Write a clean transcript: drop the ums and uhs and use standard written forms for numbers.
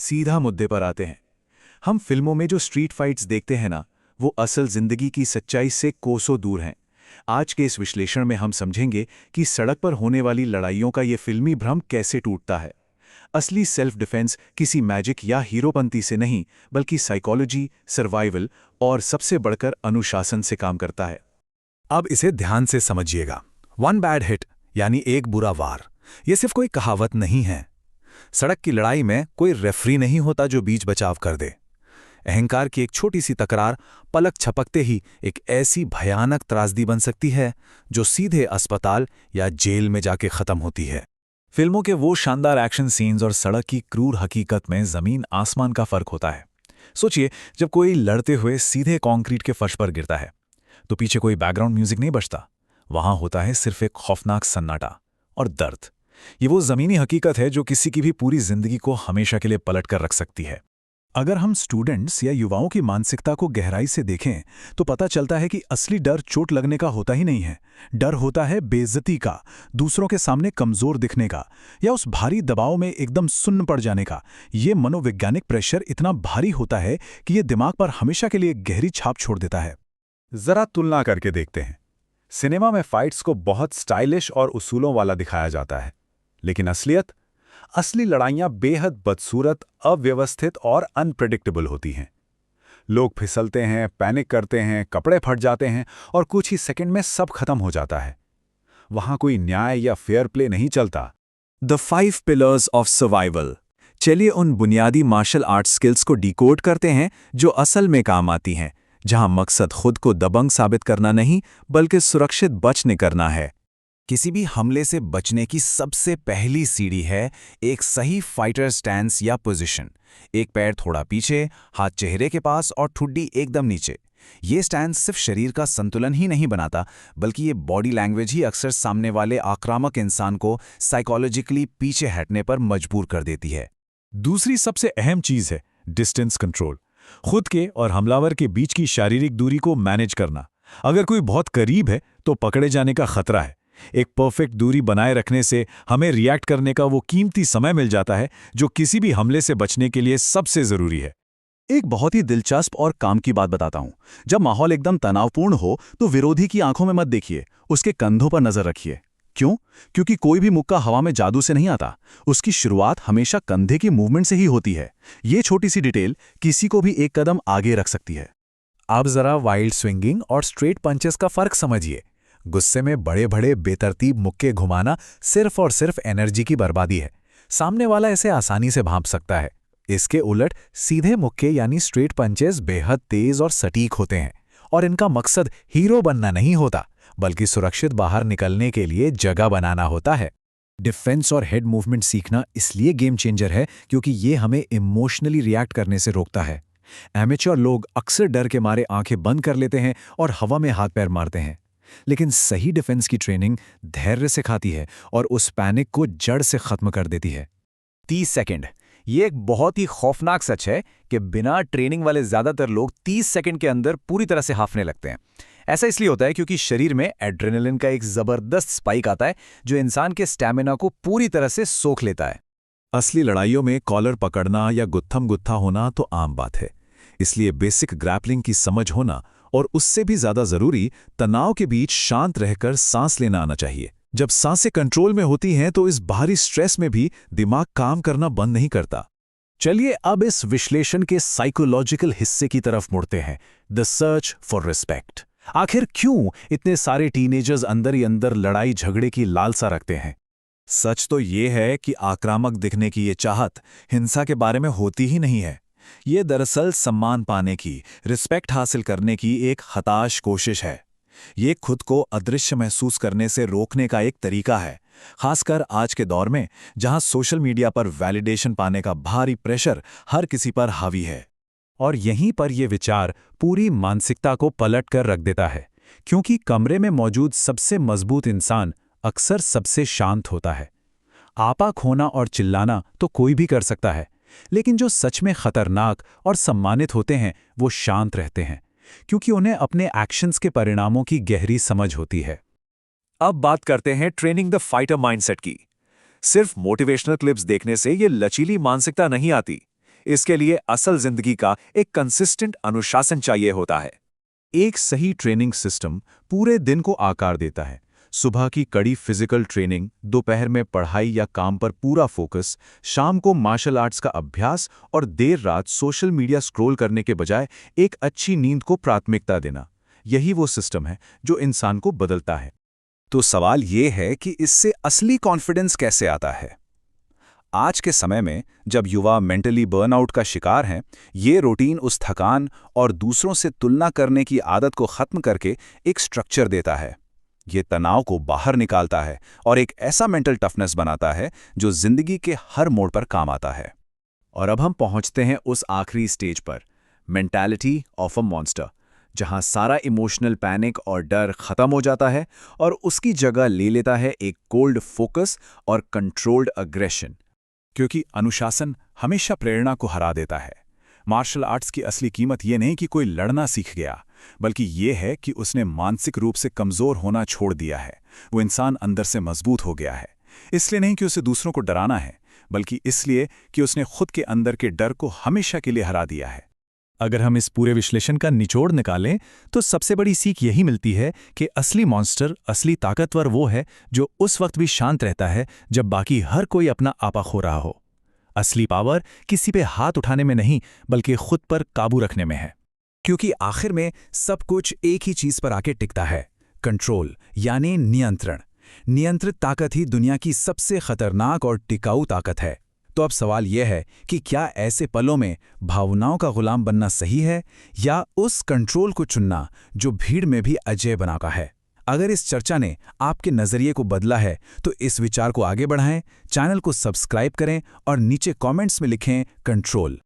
सीधा मुद्दे पर आते हैं। हम फिल्मों में जो स्ट्रीट फाइट्स देखते हैं ना, वो असल जिंदगी की सच्चाई से कोसों दूर हैं। आज के इस विश्लेषण में हम समझेंगे कि सड़क पर होने वाली लड़ाइयों का ये फिल्मी भ्रम कैसे टूटता है। असली सेल्फ डिफेंस किसी मैजिक या हीरोपंती से नहीं, बल्कि साइकोलॉजी, सर्वाइवल और सबसे बढ़कर अनुशासन से काम करता है। अब इसे ध्यान से समझिएगा। वन बैड हिट यानी एक बुरा वार, ये सिर्फ कोई कहावत नहीं है। सड़क की लड़ाई में कोई रेफरी नहीं होता जो बीच बचाव कर दे। अहंकार की एक छोटी सी तकरार पलक झपकते ही एक ऐसी भयानक त्रासदी बन सकती है जो सीधे अस्पताल या जेल में जाके खत्म होती है। फिल्मों के वो शानदार एक्शन सीन्स और सड़क की क्रूर हकीकत में जमीन आसमान का फर्क होता है। सोचिए, जब कोई लड़ते हुए सीधे कंक्रीट के फर्श पर गिरता है तो पीछे कोई बैकग्राउंड म्यूजिक नहीं बजता। वहां होता है सिर्फ एक खौफनाक सन्नाटा और दर्द। ये वो जमीनी हकीकत है जो किसी की भी पूरी जिंदगी को हमेशा के लिए पलट कर रख सकती है। अगर हम स्टूडेंट्स या युवाओं की मानसिकता को गहराई से देखें तो पता चलता है कि असली डर चोट लगने का होता ही नहीं है। डर होता है बेइज्जती का, दूसरों के सामने कमजोर दिखने का, या उस भारी दबाव में एकदम सुन्न पड़ जाने का। ये मनोवैज्ञानिक प्रेशर इतना भारी होता है कि ये दिमाग पर हमेशा के लिए गहरी छाप छोड़ देता है। जरा तुलना करके देखते हैं। सिनेमा में फाइट्स को बहुत स्टाइलिश और उसूलों वाला दिखाया जाता है, लेकिन असली लड़ाइयां बेहद बदसूरत, अव्यवस्थित और अनप्रेडिक्टेबल होती हैं। लोग फिसलते हैं, पैनिक करते हैं, कपड़े फट जाते हैं और कुछ ही सेकंड में सब खत्म हो जाता है। वहां कोई न्याय या फेयर प्ले नहीं चलता। The 5 pillars of survival. चलिए उन बुनियादी मार्शल आर्ट स्किल्स को डिकोड करते हैं जो असल में काम आती हैं, जहां मकसद खुद को दबंग साबित करना नहीं, बल्कि सुरक्षित बचने करना है। किसी भी हमले से बचने की सबसे पहली सीढ़ी है एक सही फाइटर स्टैंस या पोजीशन। एक पैर थोड़ा पीछे, हाथ चेहरे के पास और ठुड्डी एकदम नीचे। ये स्टैंस सिर्फ शरीर का संतुलन ही नहीं बनाता, बल्कि ये बॉडी लैंग्वेज ही अक्सर सामने वाले आक्रामक इंसान को साइकोलॉजिकली पीछे हटने पर मजबूर कर देती है। दूसरी सबसे अहम चीज है डिस्टेंस कंट्रोल। खुद के और हमलावर के बीच की शारीरिक दूरी को मैनेज करना। अगर कोई बहुत करीब है तो पकड़े जाने का खतरा है। एक परफेक्ट दूरी बनाए रखने से हमें रिएक्ट करने का वो कीमती समय मिल जाता है जो किसी भी हमले से बचने के लिए सबसे जरूरी है। एक बहुत ही दिलचस्प और काम की बात बताता हूं। जब माहौल एकदम तनावपूर्ण हो तो विरोधी की आंखों में मत देखिए, उसके कंधों पर नजर रखिए। क्यों? क्योंकि कोई भी मुक्का हवा में जादू से नहीं आता। उसकी शुरुआत हमेशा कंधे की मूवमेंट से ही होती है। ये छोटी सी डिटेल किसी को भी एक कदम आगे रख सकती है। अब जरा वाइल्ड स्विंगिंग और स्ट्रेट पंचेस का फर्क समझिए। गुस्से में बड़े बड़े बेतरतीब मुक्के घुमाना सिर्फ और सिर्फ एनर्जी की बर्बादी है। सामने वाला इसे आसानी से भांप सकता है। इसके उलट सीधे मुक्के यानी स्ट्रेट पंचेस बेहद तेज और सटीक होते हैं, और इनका मकसद हीरो बनना नहीं होता, बल्कि सुरक्षित बाहर निकलने के लिए जगह बनाना होता है। डिफेंस और हेड मूवमेंट सीखना इसलिए गेम चेंजर है क्योंकि ये हमें इमोशनली रिएक्ट करने से रोकता है। एमेच्योर लोग अक्सर डर के मारे आंखें बंद कर लेते हैं और हवा में हाथ पैर मारते हैं, लेकिन सही डिफेंस की ट्रेनिंग धैर्य सिखाती है और उस पैनिक को जड़ से खत्म कर देती है। 30 सेकंड, ये एक बहुत ही खौफनाक सच है कि बिना ट्रेनिंग वाले ज्यादातर लोग 30 सेकंड के अंदर पूरी तरह से हांफने लगते हैं। ऐसा इसलिए होता है क्योंकि शरीर में एड्रेनलिन का एक जबरदस्त स्पाइक आता है जो इंसान के स्टैमिना को पूरी तरह से सोख लेता है। असली लड़ाइयों में कॉलर पकड़ना या गुत्थम गुत्था होना तो आम बात है, इसलिए बेसिक ग्रैपलिंग की समझ होना और उससे भी ज्यादा जरूरी तनाव के बीच शांत रहकर सांस लेना आना चाहिए। जब सांसें कंट्रोल में होती हैं तो इस बाहरी स्ट्रेस में भी दिमाग काम करना बंद नहीं करता। चलिए अब इस विश्लेषण के साइकोलॉजिकल हिस्से की तरफ मुड़ते हैं, द सर्च फॉर रिस्पेक्ट। आखिर क्यों इतने सारे टीनेजर्स अंदर ही अंदर लड़ाई झगड़े की लालसा रखते हैं? सच तो ये है कि आक्रामक दिखने की ये चाहत हिंसा के बारे में होती ही नहीं है। ये दरअसल सम्मान पाने की, रिस्पेक्ट हासिल करने की एक हताश कोशिश है। ये खुद को अदृश्य महसूस करने से रोकने का एक तरीका है, खासकर आज के दौर में जहां सोशल मीडिया पर वैलिडेशन पाने का भारी प्रेशर हर किसी पर हावी है। और यहीं पर यह विचार पूरी मानसिकता को पलट कर रख देता है, क्योंकि कमरे में मौजूद सबसे मजबूत इंसान अक्सर सबसे शांत होता है। आपा खोना और चिल्लाना तो कोई भी कर सकता है, लेकिन जो सच में खतरनाक और सम्मानित होते हैं वो शांत रहते हैं, क्योंकि उन्हें अपने एक्शंस के परिणामों की गहरी समझ होती है। अब बात करते हैं ट्रेनिंग द फाइटर माइंडसेट की। सिर्फ मोटिवेशनल क्लिप्स देखने से ये लचीली मानसिकता नहीं आती। इसके लिए असल जिंदगी का एक कंसिस्टेंट अनुशासन चाहिए होता है। एक सही ट्रेनिंग सिस्टम पूरे दिन को आकार देता है। सुबह की कड़ी फिजिकल ट्रेनिंग, दोपहर में पढ़ाई या काम पर पूरा फोकस, शाम को मार्शल आर्ट्स का अभ्यास और देर रात सोशल मीडिया स्क्रॉल करने के बजाय एक अच्छी नींद को प्राथमिकता देना। यही वो सिस्टम है जो इंसान को बदलता है। तो सवाल ये है कि इससे असली कॉन्फिडेंस कैसे आता है? आज के समय में जब युवा मेंटली बर्नआउट का शिकार हैं, ये रूटीन उस थकान और दूसरों से तुलना करने की आदत को खत्म करके एक स्ट्रक्चर देता है। ये तनाव को बाहर निकालता है और एक ऐसा मेंटल टफनेस बनाता है जो जिंदगी के हर मोड़ पर काम आता है। और अब हम पहुंचते हैं उस आखिरी स्टेज पर, मेंटालिटी ऑफ अ मॉन्स्टर, जहां सारा इमोशनल पैनिक और डर खत्म हो जाता है और उसकी जगह ले लेता है एक कोल्ड फोकस और कंट्रोल्ड अग्रेशन। क्योंकि अनुशासन हमेशा प्रेरणा को हरा देता है। मार्शल आर्ट्स की असली कीमत ये नहीं कि कोई लड़ना सीख गया, बल्कि ये है कि उसने मानसिक रूप से कमज़ोर होना छोड़ दिया है। वो इंसान अंदर से मजबूत हो गया है। इसलिए नहीं कि उसे दूसरों को डराना है, बल्कि इसलिए कि उसने खुद के अंदर के डर को हमेशा के लिए हरा दिया है। अगर हम इस पूरे विश्लेषण का निचोड़ निकालें तो सबसे बड़ी सीख यही मिलती है कि असली मॉन्स्टर, असली ताकतवर वो है जो उस वक्त भी शांत रहता है जब बाकी हर कोई अपना आपा खो रहा हो। असली पावर किसी पे हाथ उठाने में नहीं, बल्कि खुद पर काबू रखने में है। क्योंकि आखिर में सब कुछ एक ही चीज पर आके टिकता है, कंट्रोल, यानी नियंत्रण। नियंत्रित ताकत ही दुनिया की सबसे खतरनाक और टिकाऊ ताकत है। तो अब सवाल यह है कि क्या ऐसे पलों में भावनाओं का गुलाम बनना सही है, या उस कंट्रोल को चुनना जो भीड़ में भी अजय बनाता है? अगर इस चर्चा ने आपके नज़रिए को बदला है तो इस विचार को आगे बढ़ाएं, चैनल को सब्सक्राइब करें और नीचे कमेंट्स में लिखें कंट्रोल।